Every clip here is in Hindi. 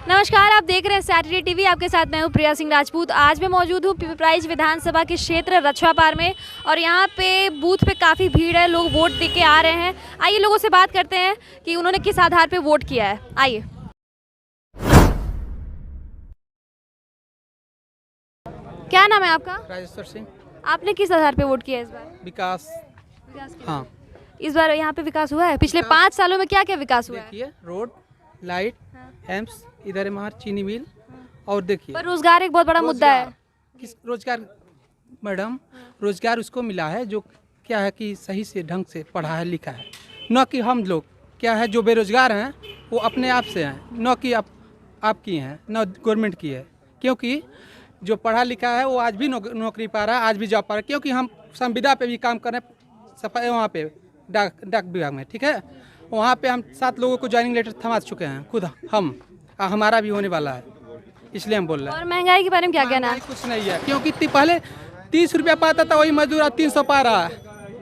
नमस्कार, आप देख रहे हैं सैटरडे टीवी। आपके साथ मैं हूँ प्रिया सिंह राजपूत। आज मैं मौजूद हूँ पिपराइच विधानसभा के क्षेत्र रछवापार में और यहाँ पे बूथ पे काफ़ी भीड़ है, लोग वोट दे के आ रहे हैं। आइए लोगों से बात करते हैं कि उन्होंने किस आधार पे वोट किया है। आइए। क्या नाम है आपका? राजेश्वर सिंह। आपने किस आधार पे वोट किया है इस बार? विकास। हाँ, इस बार यहाँ पे विकास हुआ है? पिछले 5 सालों में क्या क्या विकास हुआ है? देखिए रोड, लाइट, एम्स, इधर हमार चीनी मिल और देखिए पर रोजगार एक बहुत बड़ा मुद्दा है। किस रोजगार मैडम, रोजगार उसको मिला है जो क्या है कि सही से ढंग से पढ़ा है लिखा है, न कि हम लोग क्या है जो बेरोजगार हैं वो अपने आप से हैं, न कि आप की हैं, न गवर्नमेंट की है। क्योंकि जो पढ़ा लिखा है वो आज भी नौकरी पा रहा है, आज भी जॉब पा रहा है। क्योंकि हम संविदा पे भी काम कर रहे हैं, सफाई वहाँ पे डाक विभाग में, ठीक है। वहाँ पे हम 7 लोगों को ज्वाइनिंग लेटर थमा चुके हैं खुद हम, हमारा भी होने वाला है, इसलिए हम बोल रहे हैं। और महंगाई के बारे में क्या कहना है? कुछ नहीं है, क्योंकि पहले 30 रुपया पाता था वही मजदूर अब 300 पा रहा है।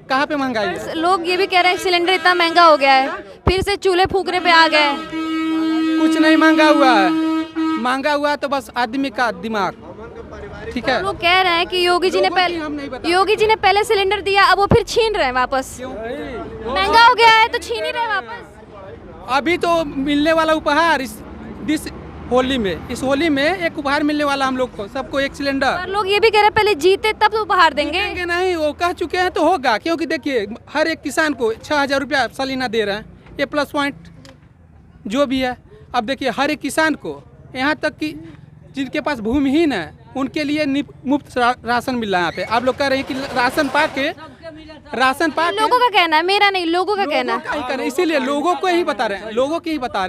कहाँ पे महंगाई है? लोग ये भी कह रहे हैं सिलेंडर इतना महंगा हो गया है, फिर से चूल्हे फूकने पे आ गए। कुछ नहीं महंगा हुआ है, महंगा हुआ है तो बस आदमी का दिमाग, ठीक है। लोग कह रहे हैं कि योगी जी ने पहले सिलेंडर दिया, अब वो फिर छीन रहे हैं वापस। महंगा हो गया है तो छीन ही रहे वापस। अभी तो मिलने वाला उपहार इस होली में एक उपहार मिलने वाला हम लोग को, सबको एक सिलेंडर। और लोग ये भी कह रहे हैं पहले जीते तब तो उपहार देंगे। नहीं, वो कह चुके हैं तो होगा। क्योंकि देखिए हर एक किसान को 6000 रुपया सालाना दे रहे हैं, ये प्लस पॉइंट जो भी है। अब देखिए हर एक किसान को, यहाँ तक कि जिनके पास भूमिहीन है उनके लिए मुफ्त राशन मिल रहा है यहाँ पे। आप लोग कह रहे हैं कि राशन पा के लोगों का कहना है, मेरा नहीं, लोगों का कहना है। इसीलिए लोगों को ही बता रहे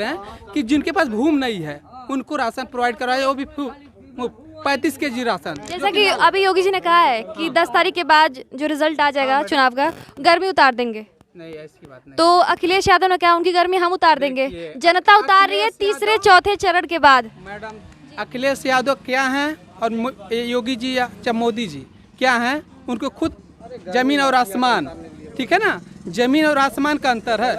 हैं कि जिनके पास भूमि नहीं है उनको राशन प्रोवाइड करवाए, वो भी 35 kg राशन। जैसा कि अभी योगी जी ने कहा है कि 10 तारीख के बाद जो रिजल्ट आ जाएगा चुनाव का, गर्मी उतार देंगे। नहीं, ऐसी बात नहीं। तो अखिलेश यादव ने कहा उनकी गर्मी हम उतार देंगे। जनता उतार रही है तीसरे चौथे चरण के बाद। मैडम, अखिलेश यादव क्या हैं और योगी जी या मोदी जी क्या हैं, उनको खुद जमीन और आसमान, ठीक है ना, जमीन और आसमान का अंतर है।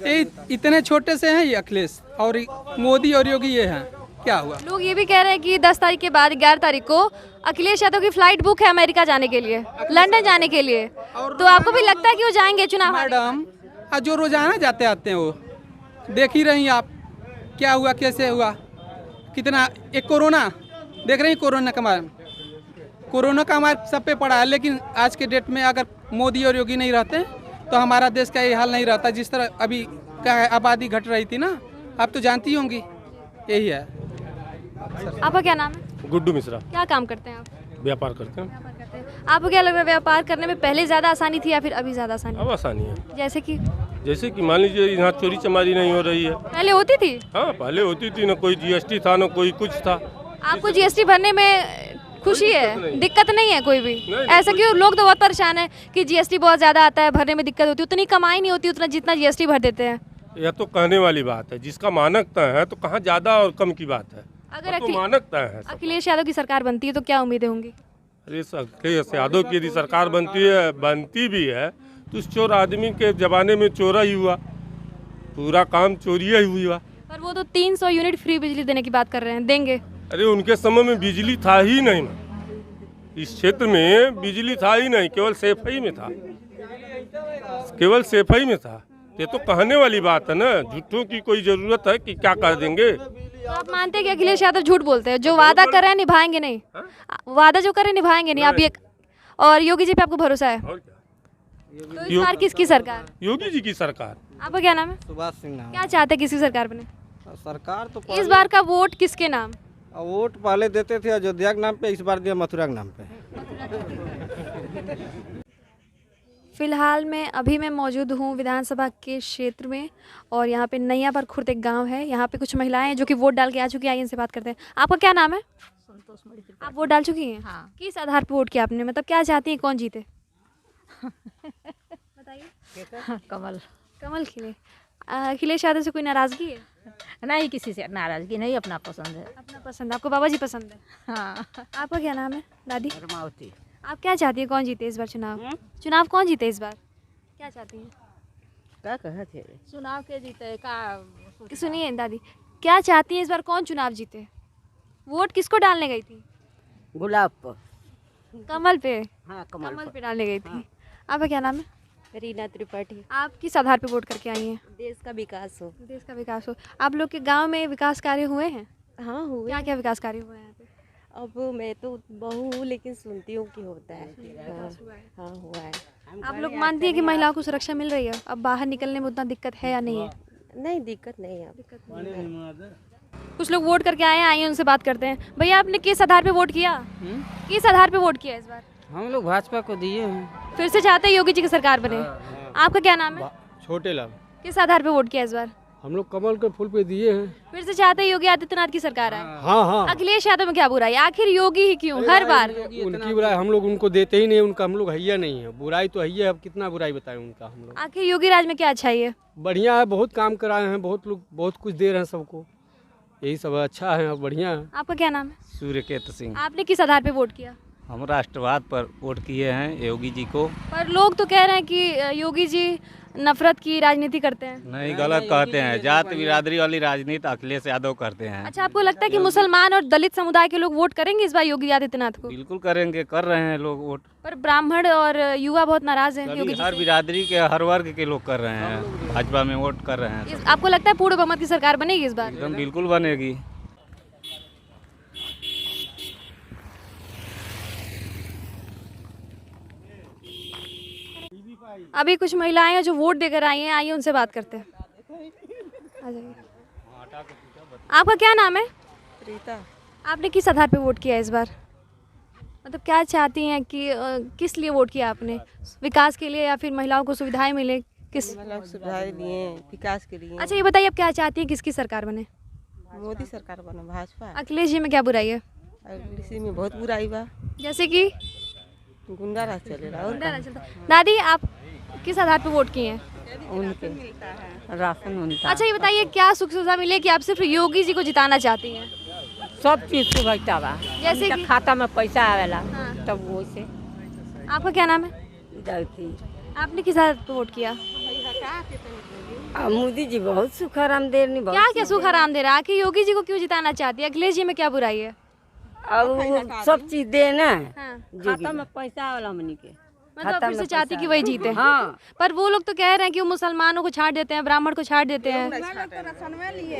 ये इतने छोटे से हैं ये अखिलेश, और मोदी और योगी ये हैं। क्या हुआ? लोग ये भी कह रहे हैं कि 10 तारीख के बाद 11 तारीख को अखिलेश यादव की फ्लाइट बुक है अमेरिका जाने के लिए, लंदन जाने के लिए। तो आपको भी लगता है कि वो जाएंगे चुनाव? मैडम, जो रोजाना जाते आते हैं वो देख ही रही आप, क्या हुआ कैसे हुआ, कितना एक कोरोना देख रही, कोरोना का हमारे सब पे पड़ा है। लेकिन आज के डेट में अगर मोदी और योगी नहीं रहते तो हमारा देश का ये हाल नहीं रहता। जिस तरह अभी क्या है, आबादी घट रही थी ना, आप तो जानती होंगी, यही है। आपका क्या नाम है? गुड्डू मिश्रा। क्या काम करते हैं आप? व्यापार करते हैं। आपको क्या लग रहा है, व्यापार करने में पहले ज़्यादा आसानी थी या फिर अभी ज़्यादा आसानी? अब आसानी है। जैसे कि मान लीजिए यहाँ चोरी चमारी नहीं हो रही है। पहले होती थी? हाँ, पहले होती थी, ना कोई जीएसटी था, ना कोई कुछ था। आपको जीएसटी भरने में खुशी है, दिक्कत नहीं है कोई भी? ऐसा क्यों? लोग तो बहुत परेशान है कि जीएसटी बहुत ज़्यादा आता है, भरने में दिक्कत होती है, उतनी कमाई नहीं होती उतना जितना जीएसटी भर देते हैं। यह तो कहने वाली बात है, जिसका मानक तय है तो कहाँ ज़्यादा और कम की बात है। अगर तो मानक तय है। अखिलेश यादव की सरकार बनती है तो क्या उम्मीदें होंगी? अरे अखिलेश यादव की यदि सरकार बनती भी है तो उस चोर आदमी के जमाने में चोरा ही हुआ, पूरा काम चोरिया ही हुआ। पर वो तो 300 यूनिट फ्री बिजली देने की बात कर रहे हैं, देंगे? अरे उनके समय में बिजली था ही नहीं ना, इस क्षेत्र में बिजली था ही नहीं, केवल सेफई में था, केवल सेफई में था। ये तो कहने वाली बात है ना, झूठों की कोई जरूरत है कि क्या कर देंगे। तो आप मानते हैं कि अखिलेश यादव झूठ बोलते हैं? जो वादा कर रहे हैं निभाएंगे नहीं? वादा जो कर रहे हैं निभाएंगे नहीं आप ये? और योगी जी पे आपको भरोसा है? और क्या? तो इस बार किसकी सरकार? योगी जी की सरकार। आपका क्या नाम है? सुभाष सिंह नाम। क्या चाहते हैं किसकी सरकार बने? सरकार तो इस बार का वोट किसके नाम? वोट पहले देते थे अयोध्या के नाम पे, इस बार दिया मथुरा के नाम पे। फिलहाल मैं मौजूद हूँ विधानसभा के क्षेत्र में और यहाँ पे नैयापर खुर्द एक गांव है। यहाँ पे कुछ महिलाएं हैं जो कि वोट डाल के आ चुकी हैं। आइए इनसे बात करते हैं। आपका क्या नाम है? संतोष मणि। आप वोट डाल चुकी हैं? हाँ। किस आधार पर वोट किया आपने? मतलब क्या चाहती हैं, कौन जीते? बताइए। कमल। कमल खिले। अखिलेश यादव से कोई नाराजगी है? नहीं, किसी से नाराजगी नहीं, अपना पसंद है। अपना पसंद। आपको बाबा जी पसंद है? हाँ। आपका क्या नाम है दादी? परमावती। आप क्या चाहती हैं, कौन जीते इस बार चुनाव कौन जीते इस बार? क्या चाहती हैं? क्या कहे थे? चुनाव के जीते का? सुनिए दादी, क्या चाहती हैं इस बार कौन चुनाव जीते? वोट किसको डालने गई थी? गुलाब पर। कमल पे? हाँ, कमल पे डालने गई थी। आपका क्या नाम है? रीना त्रिपाठी। आप किस आधार पे वोट करके आई हैं? देश का विकास हो। देश का विकास हो। आप लोग के गांव में विकास कार्य हुए हैं? हाँ हुए। क्या क्या विकास कार्य हुए हैं यहाँ पे? अब मैं तो बहू हूँ लेकिन सुनती हूँ कि होता है। हाँ हुआ है। आप लोग मानती हैं कि महिलाओं को सुरक्षा मिल रही है? अब बाहर निकलने में उतना दिक्कत है या नहीं है? नहीं दिक्कत नहीं है अब। कुछ लोग वोट करके आए हैं, आइए उनसे बात करते हैं। भैया आपने किस आधार पे वोट किया? किस आधार पे वोट किया इस बार? हम लोग भाजपा को दिए हैं। फिर से चाहते हैं योगी जी की सरकार बने। आपका क्या नाम है? छोटे लाल। किस आधार पे वोट किया इस बार? हम लोग कमल के फूल पे दिए हैं। फिर से चाहते हैं योगी आदित्यनाथ की सरकार आए। हाँ हाँ, अखिलेश यादव में क्या बुराई? आखिर योगी ही क्यों हर बार? उनकी बुराई हम लोग उनको देते ही नहीं, उनका हम लोग हैया नहीं है। बुराई तो हैया, अब कितना बुराई बताएं उनका हम लोग। आखिर योगी राज में क्या अच्छाई है? बढ़िया है, बहुत काम कराए हैं, बहुत लोग बहुत कुछ दे रहे हैं सबको, यही सब अच्छा है, बढ़िया है। आपका क्या नाम है? सूर्यकेतु सिंह। आपने किस आधार पे वोट किया? हम राष्ट्रवाद पर वोट किए हैं योगी जी को। पर लोग तो कह रहे हैं कि योगी जी नफरत की राजनीति करते हैं। नहीं, गलत कहते हैं। जात बिरादरी वाली राजनीति अखिलेश यादव करते हैं। अच्छा, आपको लगता है कि मुसलमान और दलित समुदाय के लोग वोट करेंगे इस बार योगी आदित्यनाथ को? बिल्कुल करेंगे, कर रहे हैं लोग वोट। पर ब्राह्मण और युवा बहुत नाराज हैं योगी जी हर से। बिरादरी के, हर वर्ग के लोग कर रहे हैं, भाजपा में वोट कर रहे हैं। आपको लगता है पूर्ण बहुमत की सरकार बनेगी इस बार? एकदम बिल्कुल बनेगी। अभी कुछ महिलाएं हैं जो वोट देकर आई हैं, आइए उनसे बात करते हैं। आ जाइए। आपका क्या नाम है? रीता। आपने किस आधार पे वोट किया इस बार? मतलब क्या चाहती हैं कि किस लिए वोट किया आपने? विकास के लिए या फिर महिलाओं को सुविधाएं मिले? किस मतलब सुविधाएं दिए, विकास के लिए। अच्छा ये बताइए, आप क्या चाहती हैं किसकी सरकार बने? मोदी सरकार बना, भाजपा। अखिलेश जी में क्या बुराई है? और इसी में बहुत बुराई बा, जैसे कि गुंडा राज चले रहा। और दादी आप किस आधार पे वोट किए हैं? उनके राशन मिलता। अच्छा ये बताइए, क्या सुख सुविधा मिले कि आप सिर्फ योगी जी को जिताना चाहती हैं? सब चीज सुविधा बा। जैसे कि खाता में पैसा आवेला हाँ। तब वो से आपका क्या नाम है? जाती। आपने किस आधार पे वोट किया? मोदी जी बहुत सुख आराम दे रही। क्या क्या सुख आराम दे रहा है? आखिर योगी जी को क्यों जिताना चाहती है? अखिलेश जी में क्या बुराई है? और सब चीज दे ना, हाँ। खाता में पैसा आवेला मनी के। मतलब फिर से चाहती कि वही जीते। हाँ, पर वो लोग तो कह रहे हैं कि वो मुसलमानों को छाड़ देते हैं, ब्राह्मण को छाड़ देते हैं।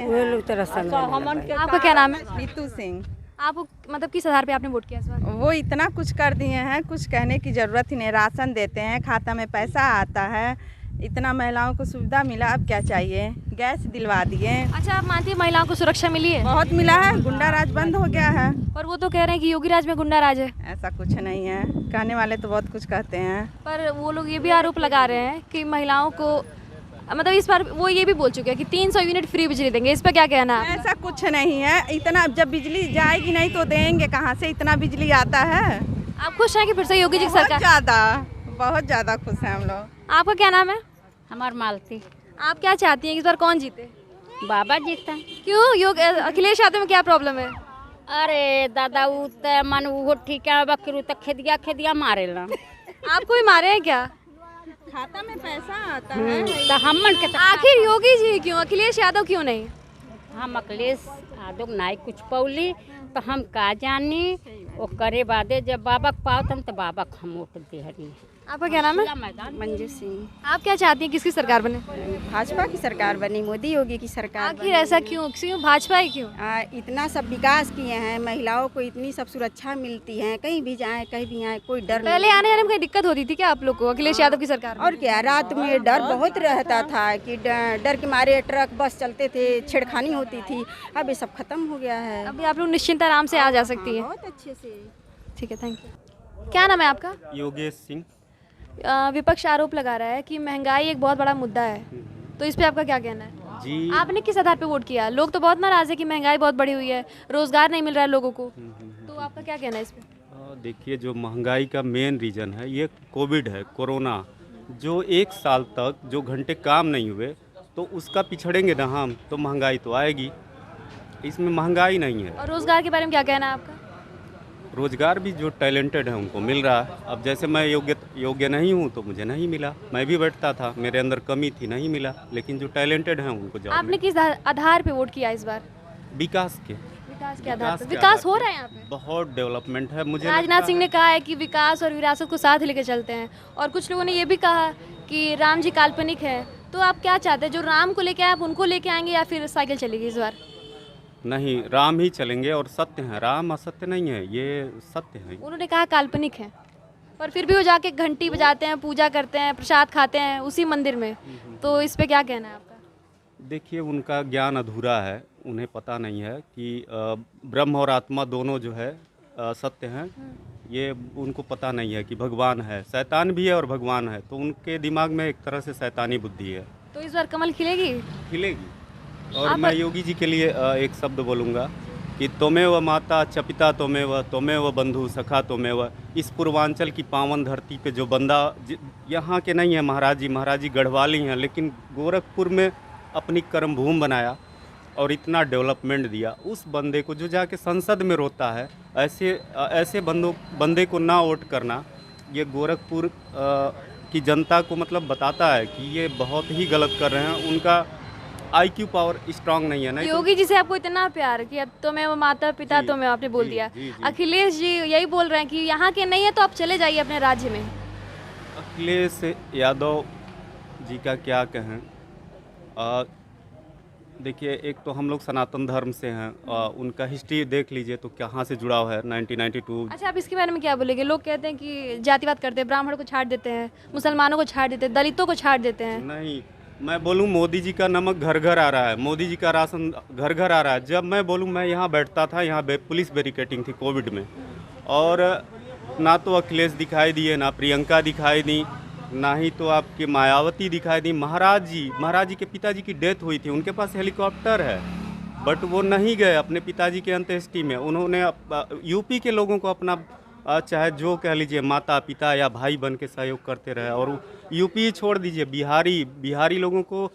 वो लोग तरह से। आपका क्या नाम है? नीतू सिंह। आप मतलब किस आधार पे आपने वोट किया इस बार? वो इतना कुछ कर दिए हैं, कुछ कहने की ज़रूरत ही नहीं। राशन देते हैं, खाता में पैसा आता है, इतना महिलाओं को सुविधा मिला, अब क्या चाहिए? गैस दिलवा दिए। अच्छा, आप मानती है महिलाओं को सुरक्षा मिली है? बहुत मिला है, गुंडा राज बंद हो गया है। और वो तो कह रहे हैं कि योगी राज में गुंडा राज है। ऐसा कुछ नहीं है, कहने वाले तो बहुत कुछ कहते हैं। पर वो लोग ये भी आरोप लगा रहे हैं कि महिलाओं को मतलब इस बार वो ये भी बोल चुके हैं कि 300 यूनिट फ्री बिजली देंगे। इस पर क्या कहना है? ऐसा कुछ नहीं है, इतना जब बिजली जाएगी नहीं तो देंगे कहाँ से? इतना बिजली आता है। आप खुश हैं कि फिर से योगी जी की सरकार? बहुत ज़्यादा खुश हैं हम लोग। आपका क्या नाम है? हमार मालती। आप क्या चाहती हैं कि इस बार कौन जीते? बाबा जीता। क्यों? अखिलेश यादव में क्या प्रॉब्लम है? अरे दादा उ त मन वो ठीक है, बकरू त खेदिया मारेला। आपको भी मारे हैं क्या? खाता में पैसा आता है। तो हमन के आखिर योगी जी क्यों, अखिलेश यादव क्यों नहीं? हम अखिलेश यादव नाई कुछ पौली तो हम का जानी। वो करे बादे जब बाबा पावतन तो बाबा हम वोट देहरी। आपका क्या नाम है? मंजू सिंह। आप क्या चाहती हैं किसकी सरकार बने? भाजपा की सरकार बनी, मोदी योगी की सरकार आखिर ऐसा क्यों? क्यों भाजपा ही क्यों? इतना सब विकास किए हैं, महिलाओं को इतनी सब सुरक्षा मिलती है, कहीं भी जाएं कहीं भी आए कोई डर नहीं। पहले आने जाने में कोई दिक्कत होती थी क्या आप लोग को अखिलेश यादव की सरकार में? और क्या, रात में डर बहुत रहता था कि डर के मारे ट्रक बस चलते थे, छेड़खानी होती थी। अब ये सब खत्म हो गया है। अभी आप लोग निश्चिंत आराम से आ जा सकती हैं। बहुत अच्छे से। ठीक है, थैंक यू। क्या नाम है आपका? योगेश सिंह। विपक्ष आरोप लगा रहा है कि महंगाई एक बहुत बड़ा मुद्दा है, तो इस पे आपका क्या कहना है? जी, आपने किस आधार पे वोट किया? लोग तो बहुत नाराज है कि महंगाई बहुत बढ़ी हुई है, रोजगार नहीं मिल रहा है लोगों को, तो आपका क्या कहना है इस पे? देखिए, जो महंगाई का मेन रीज़न है ये कोविड है, कोरोना। जो 1 साल तक जो घंटे काम नहीं हुए तो उसका पिछड़ेंगे ना हम, तो महंगाई तो आएगी। इसमें महंगाई नहीं है। और रोजगार के बारे में क्या कहना है आपका? रोजगार भी जो टैलेंटेड है उनको मिल रहा है। अब जैसे मैं योग्य नहीं हूँ तो मुझे नहीं मिला, मैं भी बैठता था, मेरे अंदर कमी थी, नहीं मिला। लेकिन जो टैलेंटेड हैं उनको जॉब आपने किस आधार पे वोट किया इस बार? विकास के आधार पे विकास हो रहा है यहाँ पे? बहुत डेवलपमेंट है। मुझे राजनाथ सिंह ने कहा है कि विकास और विरासत को साथ लेके चलते हैं, और कुछ लोगों ने ये भी कहा कि राम जी काल्पनिक है। तो आप क्या चाहते हैं, जो राम को लेके आए आप उनको लेके आएंगे या फिर साइकिल चलेगी इस बार? नहीं, राम ही चलेंगे और सत्य है, राम असत्य नहीं है, ये सत्य है। उन्होंने कहा काल्पनिक है, पर फिर भी वो जाके घंटी बजाते हैं, पूजा करते हैं, प्रसाद खाते हैं उसी मंदिर में। तो इस पे क्या कहना है आपका? देखिए, उनका ज्ञान अधूरा है, उन्हें पता नहीं है कि ब्रह्म और आत्मा दोनों जो है सत्य हैं। ये उनको पता नहीं है कि भगवान है, शैतान भी है और भगवान है। तो उनके दिमाग में एक तरह से शैतानी बुद्धि है। तो इस बार कमल खिलेगी? खिलेगी। और मैं योगी जी के लिए एक शब्द बोलूँगा कि त्वमेव माता च पिता त्वमेव बंधु सखा त्वमेव। इस पूर्वांचल की पावन धरती पे जो बंदा यहाँ के नहीं है, महाराज जी गढ़वाली हैं, लेकिन गोरखपुर में अपनी कर्म भूमि बनाया और इतना डेवलपमेंट दिया। उस बंदे को जो जाके संसद में रोता है, ऐसे बंदे को ना वोट करना, ये गोरखपुर की जनता को मतलब बताता है कि ये बहुत ही गलत कर रहे हैं। उनका IQ पावर स्ट्रांग नहीं है। नहीं योगी जी से आपको इतना प्यार कि अब तो मैं वो माता पिता तो मैं आपने बोल दिया। अखिलेश जी यही बोल रहे हैं कि यहाँ के नहीं है तो आप चले जाइए अपने राज्य में। अखिलेश यादव जी का क्या कहें। देखिए, एक तो हम लोग सनातन धर्म से हैं, उनका हिस्ट्री देख लीजिए तो कहाँ से जुड़ाव है, 1992। अच्छा, आप इसके बारे में क्या बोलेंगे? लोग कहते हैं कि जातिवाद करते हैं, ब्राह्मण को छाड़ देते हैं, मुसलमानों को छाड़ देते हैं, दलितों को छाड़ देते हैं। नहीं, मैं बोलूँ मोदी जी का नमक घर घर आ रहा है, मोदी जी का राशन घर घर आ रहा है। जब मैं बोलूँ, मैं यहाँ बैठता था, यहाँ पुलिस बैरिकेटिंग थी कोविड में, और ना तो अखिलेश दिखाई दिए, ना प्रियंका दिखाई दी, ना ही तो आपकी मायावती दिखाई दी। महाराज जी के पिताजी की डेथ हुई थी, उनके पास हेलीकॉप्टर है, बट वो नहीं गए अपने पिताजी के अंत्येष्टि में। उन्होंने यूपी के लोगों को अपना चाहे जो कह लीजिए माता पिता या भाई बन के सहयोग करते रहे। और यूपी छोड़ दीजिए, बिहारी लोगों को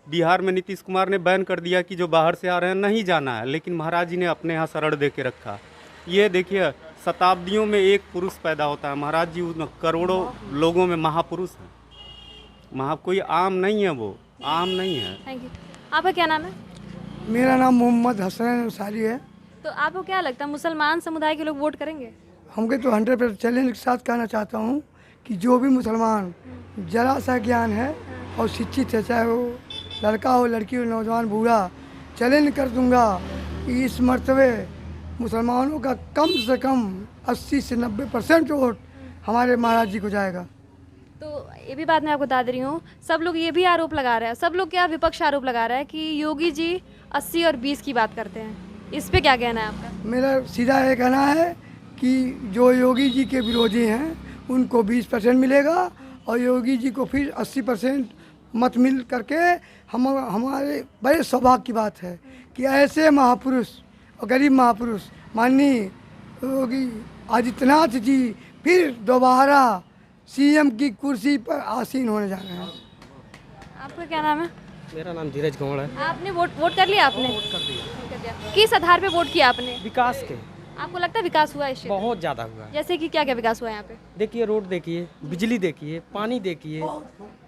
बिहार में नीतीश कुमार ने बैन कर दिया कि जो बाहर से आ रहे हैं नहीं जाना है, लेकिन महाराज जी ने अपने यहाँ शरण दे के रखा। ये देखिए, शताब्दियों में एक पुरुष पैदा होता है, महाराज जी उन करोड़ों लोगों में महापुरुष हैं। कोई आम नहीं है, वो आम नहीं है। Thank you. आपका क्या नाम है? मेरा नाम मोहम्मद हसन अंसारी है। तो आपको क्या लगता है मुसलमान समुदाय के लोग वोट करेंगे? हमके तो 100% चैलेंज के साथ कहना चाहता हूँ कि जो भी मुसलमान जरा सा ज्ञान है और शिक्षित है, चाहे वो लड़का हो लड़की हो नौजवान बूढ़ा, चैलेंज कर दूंगा कि इस मर्तबे मुसलमानों का कम से कम 80 से 90% वोट हमारे महाराज जी को जाएगा। तो ये भी बात मैं आपको बता दे रही हूँ, सब लोग ये भी आरोप लगा रहे हैं, सब लोग क्या विपक्ष आरोप लगा रहा है कि योगी जी 80 और 20 की बात करते हैं। इस पे क्या कहना है आपका? मेरा सीधा ये कहना है कि जो योगी जी के विरोधी हैं उनको 20% मिलेगा और योगी जी को फिर 80% मत मिल करके हमारे बड़े सौभाग्य की बात है कि ऐसे महापुरुष और गरीब महापुरुष माननीय योगी आदित्यनाथ जी फिर दोबारा CM की कुर्सी पर आसीन होने जा रहे हैं। आपका क्या नाम है? मेरा नाम धीरज गौड़ है। आपने वोट कर लिया? आपने वोट कर दिया। किस आधार पे वोट किया आपने? विकास के। आपको लगता है विकास हुआ है? बहुत ज़्यादा हुआ है। जैसे कि क्या क्या विकास हुआ है यहाँ पे? देखिए, रोड देखिए, बिजली देखिए, पानी देखिए,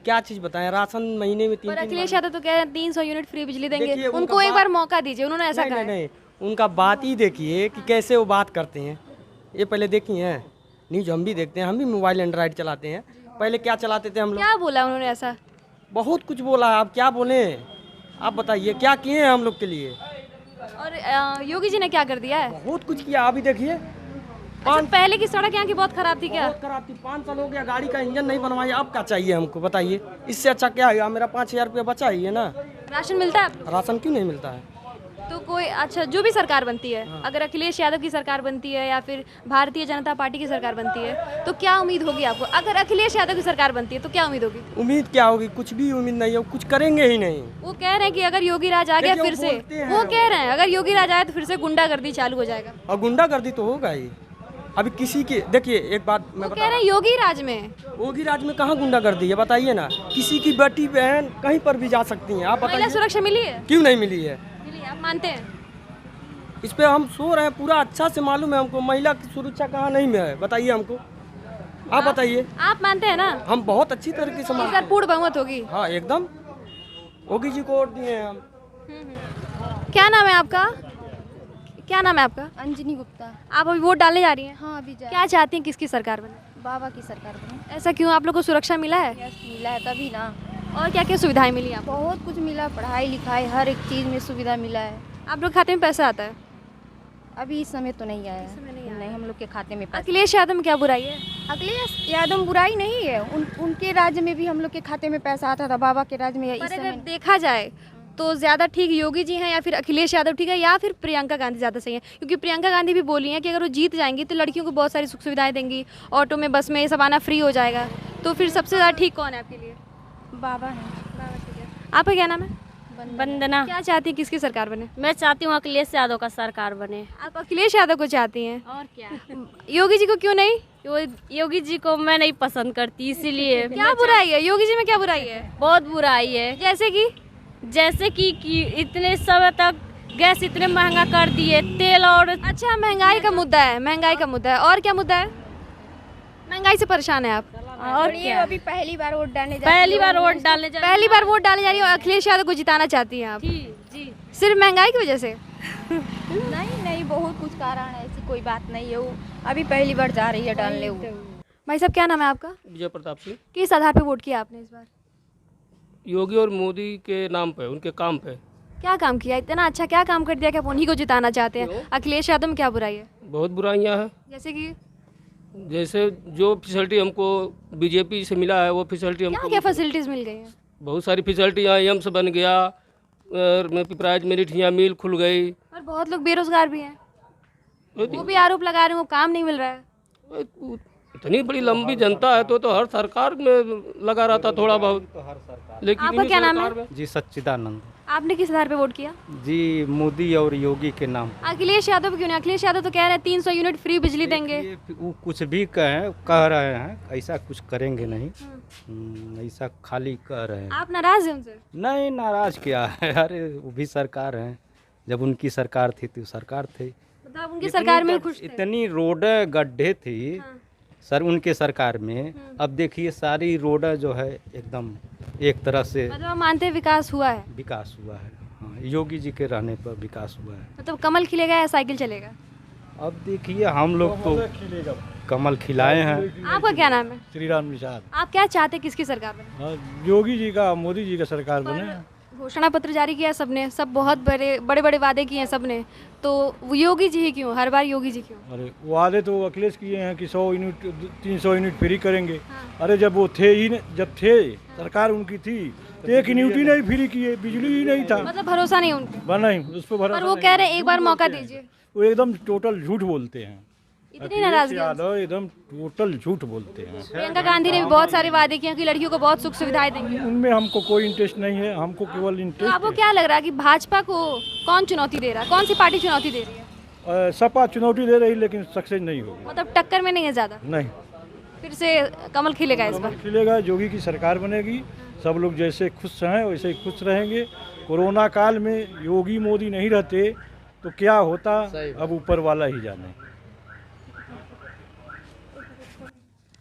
क्या चीज़ बताएं, राशन महीने में 3 अखिलेश यादव तो कह रहे हैं 300 यूनिट फ्री बिजली देंगे, उनको एक बार मौका दीजिए, उन्होंने ऐसा कहा। नहीं, उनका बात ही देखिए कि कैसे वो बात करते हैं। ये पहले देखी हैं न्यूज, हम भी देखते हैं, हम भी मोबाइल एंड्रॉइड चलाते हैं। पहले क्या चलाते थे हम लोग? क्या बोला उन्होंने? ऐसा बहुत कुछ बोला है, आप क्या बोले? आप बताइए क्या किए हैं हम लोग के लिए। और योगी जी ने क्या कर दिया है? बहुत कुछ किया। अभी देखिए, पहले की सड़क यहाँ की बहुत खराब थी। क्या बहुत खराब थी? 5 साल हो गया, गाड़ी का इंजन नहीं बनवाया। अब क्या चाहिए हमको बताइए? इससे अच्छा क्या है? मेरा 5000 रुपया बचा ही है ना। राशन मिलता है? राशन क्यों नहीं मिलता है? तो कोई अच्छा जो भी सरकार बनती है, अगर अखिलेश यादव की सरकार बनती है या फिर भारतीय जनता पार्टी की सरकार बनती है, तो क्या उम्मीद होगी आपको? अगर अखिलेश यादव की सरकार बनती है तो क्या उम्मीद होगी? उम्मीद क्या होगी? कुछ भी उम्मीद नहीं है, कुछ करेंगे ही नहीं। वो कह रहे हैं कि अगर योगी राज आ गया फिर से, वो कह रहे हैं अगर योगी राज आए तो फिर से गुंडागर्दी चालू हो जाएगा। और गुंडागर्दी तो होगा ही। अभी किसी के देखिए, एक बात मैं कह रहे हैं योगी राज में कहाँ गुंडागर्दी है बताइए ना? किसी की बेटी बहन कहीं पर भी जा सकती हैं। आप बताइए, महिला सुरक्षा मिली है? क्यों नहीं मिली है? मिली है, आप मानते हैं? इस पे हम सो रहे हैं पूरा अच्छा से मालूम है हमको। महिला की सुरक्षा कहाँ नहीं में है बताइए हमको, आप बताइए। आप मानते हैं ना हम बहुत अच्छी तरीके से इस मानते बार हैं। पूर्ण बहुमत होगी? हाँ एकदम, योगी जी को वोट दिए हैं हम। क्या नाम है आपका? क्या नाम है आपका? अंजनी गुप्ता। आप अभी वोट डालने जा रही हैं? हाँ अभी क्या चाहती हैं किसकी सरकार बने? बाबा की सरकार बने। ऐसा क्यों? आप लोग को सुरक्षा मिला है? मिला है तभी ना। और क्या क्या सुविधाएं मिली आपको? बहुत कुछ मिला, पढ़ाई लिखाई हर एक चीज़ में सुविधा मिला है। आप लोग खाते में पैसा आता है? अभी इस समय तो नहीं आया है। नहीं हम लोग के खाते में पैसा। अखिलेश यादव में क्या बुराई है? अखिलेश यादव बुराई नहीं है, उनके राज्य में भी हम लोग के खाते में पैसा आता था, बाबा के राज्य में। पर अगर देखा जाए तो ज़्यादा ठीक योगी जी हैं या फिर अखिलेश यादव ठीक है या फिर प्रियंका गांधी ज़्यादा सही है? क्योंकि प्रियंका गांधी भी बोली हैं कि अगर वो जीत जाएंगी तो लड़कियों को बहुत सारी सुख सुविधाएं देंगी, ऑटो में बस में ये सब आना फ्री हो जाएगा। तो फिर सबसे ज़्यादा ठीक कौन है आपके लिए? बाबा है। आपका क्या नाम है? वंदना। क्या चाहती हैं किसकी सरकार बने? मैं चाहती हूँ अखिलेश यादव का सरकार बने। आप अखिलेश यादव को चाहती हैं? और क्या, योगी जी को क्यों नहीं? योगी जी को मैं नहीं पसंद करती इसीलिए। क्या बुराई है योगी जी में? क्या बुराई है? बहुत बुराई है। जैसे कि इतने समय तक गैस इतने महंगा कर दिए, तेल और अच्छा महंगाई का मुद्दा है, महंगाई का मुद्दा है। और क्या मुद्दा है? महंगाई से परेशान है आप? और क्या, अभी पहली बार वोट डालने पहली बार वोट डालने जा रही है और अखिलेश यादव को जिताना चाहती हैं आप? जी। सिर्फ महंगाई की वजह से? नहीं बहुत कुछ कारण है, ऐसी कोई बात नहीं है। वो अभी पहली बार जा रही है डालने। वो भाई साहब क्या नाम है आपका? विजय प्रताप सिंह। किस आधार पे वोट किया आपने इस बार? योगी और मोदी के नाम पे, उनके काम पे। क्या काम किया? इतना अच्छा क्या काम कर दिया कि आप उन्हीं को जिताना चाहते हैं? अखिलेश यादव में क्या बुराई है? बहुत बुराइयां हैं। जैसे जो फैसिलिटी हमको बीजेपी से मिला है वो फैसिलिटी हमको क्या फैसिलिटीज मिल गई हैं? बहुत सारी फैसिलिटी यहाँ एम्स बन गया, पिपराइज मेरिट यहाँ मिल खुल गई। और बहुत लोग बेरोजगार भी हैं, वो भी आरोप लगा रहे हैं वो काम नहीं मिल रहा है। इतनी बड़ी लंबी जनता है तो हर सरकार में लगा रहता थोड़ा बहुत। लेकिन आपका क्या नाम है? जी सच्चिदानंद। आपने किस आधार पे वोट किया? जी मोदी और योगी के नाम। अखिलेश यादव क्यों नहीं? अखिलेश यादव तो कह रहे हैं 300 यूनिट फ्री बिजली देंगे। वो कुछ भी कह रहे हैं, ऐसा कुछ करेंगे नहीं। ऐसा खाली कह रहे हैं। आप नाराज हैं उनसे? नहीं नाराज क्या है, अरे वो भी सरकार है। जब उनकी सरकार थी तो सरकार थी, मतलब उनकी सरकार में खुश थे? इतनी रोड गड्ढे थी सर उनके सरकार में। अब देखिए सारी रोड जो है एकदम एक तरह से, मतलब आप मानते हैं विकास हुआ है? विकास हुआ है। हाँ योगी जी के रहने पर विकास हुआ है। मतलब कमल खिलेगा या साइकिल चलेगा? अब देखिए हम लोग तो कमल खिलाए हैं। आपका क्या नाम है? श्री राम निषाद। आप क्या चाहते हैं किसकी सरकार बने? योगी जी का, मोदी जी का सरकार बने। घोषणा पत्र जारी किया सबने, सब बहुत बड़े वादे किए हैं सबने, तो वो योगी जी ही क्यों? हर बार योगी जी क्यों? अरे वादे तो अखिलेश किए हैं कि 100 यूनिट 300 यूनिट फ्री करेंगे। अरे जब वो थे ही जब थे सरकार उनकी थी तो 1 यूनिट ही नहीं फ्री किए, बिजली ही नहीं था। मतलब भरोसा नहीं उनको? बना ही उस पर भरोसा। पर वो कह रहे हैं एक बार मौका दीजिए। वो एकदम टोटल झूठ बोलते हैं। इतनी नाराजगी? यादव एकदम टोटल झूठ बोलते हैं। प्रियंका गांधी ने भी बहुत सारे वादे किए कि लड़कियों को बहुत सुख सुविधाएं देंगे। उनमें हमको कोई इंटरेस्ट नहीं है, हमको केवल तो इंटरेस्ट आपको क्या लग रहा है कि भाजपा को कौन चुनौती दे रहा है? कौन सी पार्टी चुनौती दे रही है? सपा चुनौती दे रही लेकिन सक्सेस नहीं होगी। मतलब टक्कर में नहीं है ज़्यादा? नहीं। फिर से कमल खिलेगा इस बार? खिलेगा, योगी की सरकार बनेगी। सब लोग जैसे खुश हैं वैसे ही खुश रहेंगे। कोरोना काल में योगी मोदी नहीं रहते तो क्या होता, अब ऊपर वाला ही जाने।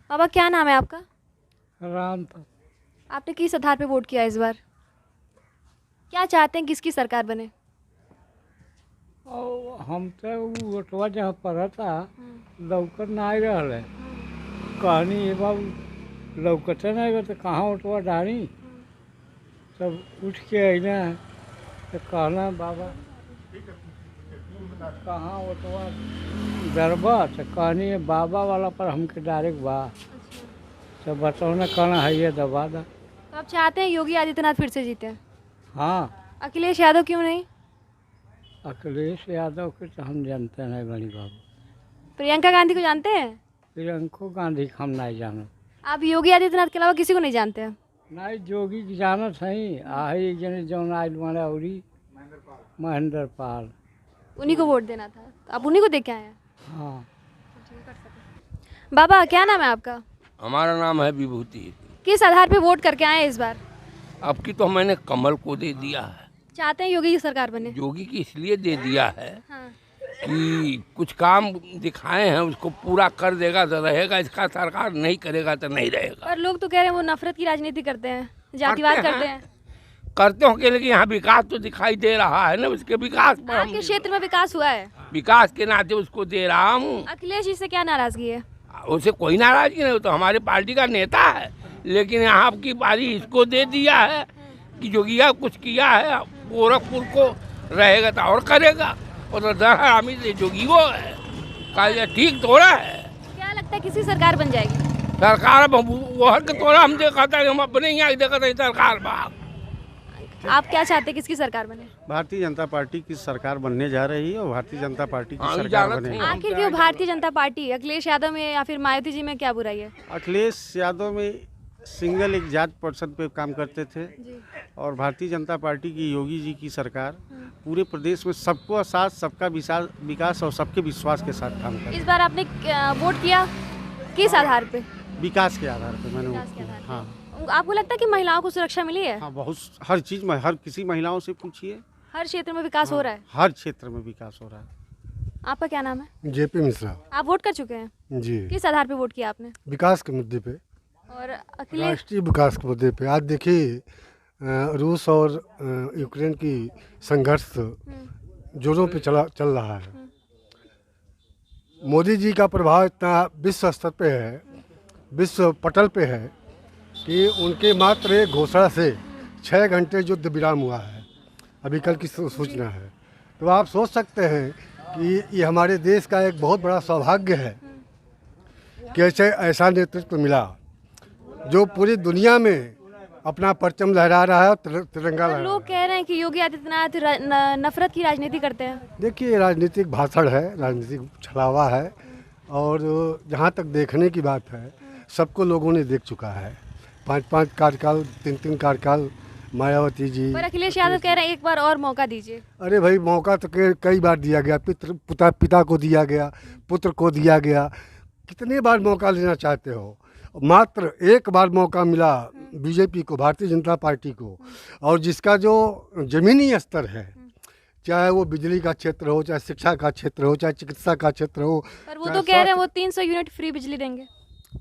बाबा क्या नाम है आपका? राम। आपने किस आधार पे वोट किया इस बार? क्या चाहते हैं किसकी सरकार बने? और हम तो वोटवा जहाँ पड़ा था लौकत ना आई रहा है। कहनी ये बाबू लौकते नहीं रहे तो कहाँ वोटवा डाली। सब उठ के अना तो कहना बाबा कहाँ वोटवा डरबा, तो कहनी बाबा वाला पर हमके डायरेक्ट बा। तो बताओ ना कहना है ये दबा दा। तो आप चाहते हैं योगी आदित्यनाथ फिर से जीते? हाँ। अखिलेश यादव क्यों नहीं? अखिलेश यादव के तो हम जानते नहीं बनी बाबू। प्रियंका गांधी को जानते हैं? प्रियंका गांधी को हम नहीं जाना। आप योगी आदित्यनाथ के अलावा किसी को नहीं जानते हैं? नहीं जोगी की जानत है। आई जने जौन आयल मारा उरी महेंद्र पाल, उन्हीं को वोट देना था, तो आप उन्हीं को दे के आए हैं? हाँ। बाबा क्या नाम है आपका? हमारा नाम है विभूति। किस आधार पे वोट करके आए इस बार? अब की तो मैंने कमल को दे दिया है। चाहते हैं योगी की सरकार बने? योगी की इसलिए दे दिया है हाँ। कि कुछ काम दिखाए हैं उसको पूरा कर देगा तो रहेगा, इसका सरकार नहीं करेगा तो नहीं रहेगा। और लोग तो कह रहे हैं वो नफरत की राजनीति करते हैं, जातिवाद करते हैं। करते होंगे, लेकिन यहाँ विकास तो दिखाई दे रहा है ना, उसके विकास पर आपके क्षेत्र में विकास हुआ है? विकास के नाते उसको दे रहा हूँ। अखिलेश जी से क्या नाराजगी है? उसे कोई नाराजगी नहीं, तो हमारे पार्टी का नेता है, लेकिन यहाँ की बारी इसको दे दिया है कि जोगिया कुछ किया है, गोरखपुर को रहेगा तो और करेगा, और तो दरहरामी से जोगी वो है, कहा ठीक थोड़ा है। क्या लगता है किसी सरकार बन जाएगी? सरकार वो हर के थोड़ा हम देखा था, हम अपने यहाँ देखा था सरकार बाग। आप क्या चाहते हैं किसकी सरकार बने? भारतीय जनता पार्टी की सरकार बनने जा रही है और भारतीय जनता पार्टी की सरकार बने। आखिर क्यों भारतीय जनता पार्टी? अखिलेश यादव में या फिर मायावती जी में क्या बुराई है? अखिलेश यादव में सिंगल एक जात पर्सन पे काम करते थे और भारतीय जनता पार्टी की योगी जी की सरकार पूरे प्रदेश में सबको साथ, सबका विकास और सबके विश्वास के साथ काम कर। इस बार आपने वोट किया किस आधार पे? विकास के आधार पे मैंने वोट किया। हाँ। आपको लगता है कि महिलाओं को सुरक्षा मिली है? हाँ, बहुत, हर चीज में, हर किसी महिलाओं से पूछिए, हर क्षेत्र में विकास हो रहा है। हर क्षेत्र में विकास हो रहा है। आपका क्या नाम है? जेपी मिश्रा। आप वोट कर चुके हैं जी। किस आधार पे वोट किया आपने? विकास के मुद्दे पे और अखिलेश? राष्ट्रीय विकास के मुद्दे पे। आज देखिए रूस और यूक्रेन की संघर्ष जोरों पे चल रहा है। मोदी जी का प्रभाव इतना विश्व स्तर पे है, विश्व पटल पे है कि उनके मात्र एक घोषणा से 6 घंटे युद्ध विराम हुआ है। अभी कल की सूचना है। तो आप सोच सकते हैं कि ये हमारे देश का एक बहुत बड़ा सौभाग्य है कि ऐसा नेतृत्व मिला जो पूरी दुनिया में अपना परचम लहरा रहा है, तिरंगा लहरा। लोग कह रहे हैं कि योगी आदित्यनाथ नफरत की राजनीति करते हैं। देखिए, राजनीतिक भाषण है, राजनीतिक छलावा है, और जहाँ तक देखने की बात है सबको लोगों ने देख चुका है। 5-5 कार्यकाल, 3-3 कार्यकाल मायावती जी। पर अखिलेश यादव कह रहे हैं एक बार और मौका दीजिए। अरे भाई, मौका तो कई बार दिया गया, पिता को दिया गया, पुत्र को दिया गया, कितने बार मौका लेना चाहते हो? मात्र एक बार मौका मिला बीजेपी को, भारतीय जनता पार्टी को, और जिसका जो ज़मीनी स्तर है, चाहे वो बिजली का क्षेत्र हो, चाहे शिक्षा का क्षेत्र हो, चाहे चिकित्सा का क्षेत्र हो। पर वो तो कह रहे हैं वो 300 यूनिट फ्री बिजली देंगे।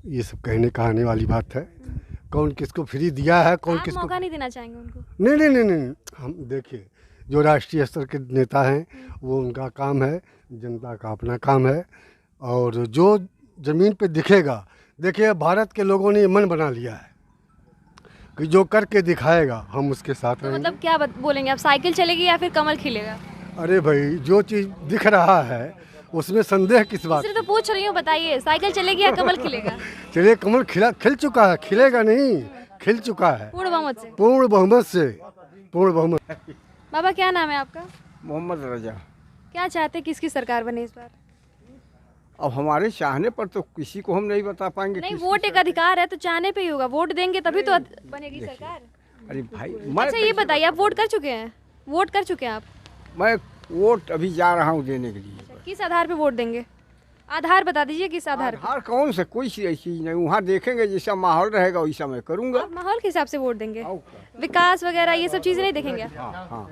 ये सब कहने कहाने वाली बात है। कौन किसको फ्री दिया है, कौन किसको मौका नहीं देना चाहेंगे उनको? नहीं, हम देखिए, जो राष्ट्रीय स्तर के नेता हैं वो उनका काम है, जनता का अपना काम है, और जो ज़मीन पे दिखेगा, देखिए भारत के लोगों ने मन बना लिया है कि जो करके दिखाएगा हम उसके साथ तो रहेंगे। मतलब क्या बोलेंगे आप? साइकिल चलेगी या फिर कमल खिलेगा? अरे भाई, जो चीज़ दिख रहा है उसमें संदेह किस बात? इसलिए तो पूछ रही हूँ, बताइए साइकिल चलेगी या कमल खिलेगा? चलिए, कमल खिल चुका है, खिलेगा नहीं, खिल चुका है पूर्ण बहुमत से। पूर्ण बहुमत से, पूर्ण बहुमत। बाबा क्या नाम है आपका? मोहम्मद रजा। क्या चाहते हैं किसकी सरकार बने इस बार? अब हमारे चाहने पर तो किसी को हम नहीं बता पाएंगे। नहीं, वोट एक अधिकार है तो चाहने पे ही होगा। वोट देंगे तभी तो बनेगी सरकार। अरे भाई, अच्छा ये बताइए, आप वोट कर चुके हैं? वोट कर चुके हैं आप? मैं वोट अभी जा रहा हूँ देने के लिए। किस आधार पे वोट देंगे? आधार बता दीजिए, किस आधार पे? आधार कौन सा, कोई चीज़ नहीं, वहाँ देखेंगे जैसा माहौल रहेगा वैसा मैं करूँगा। आप माहौल के हिसाब से वोट देंगे? विकास वगैरह ये सब चीज़ें नहीं देखेंगे? हाँ।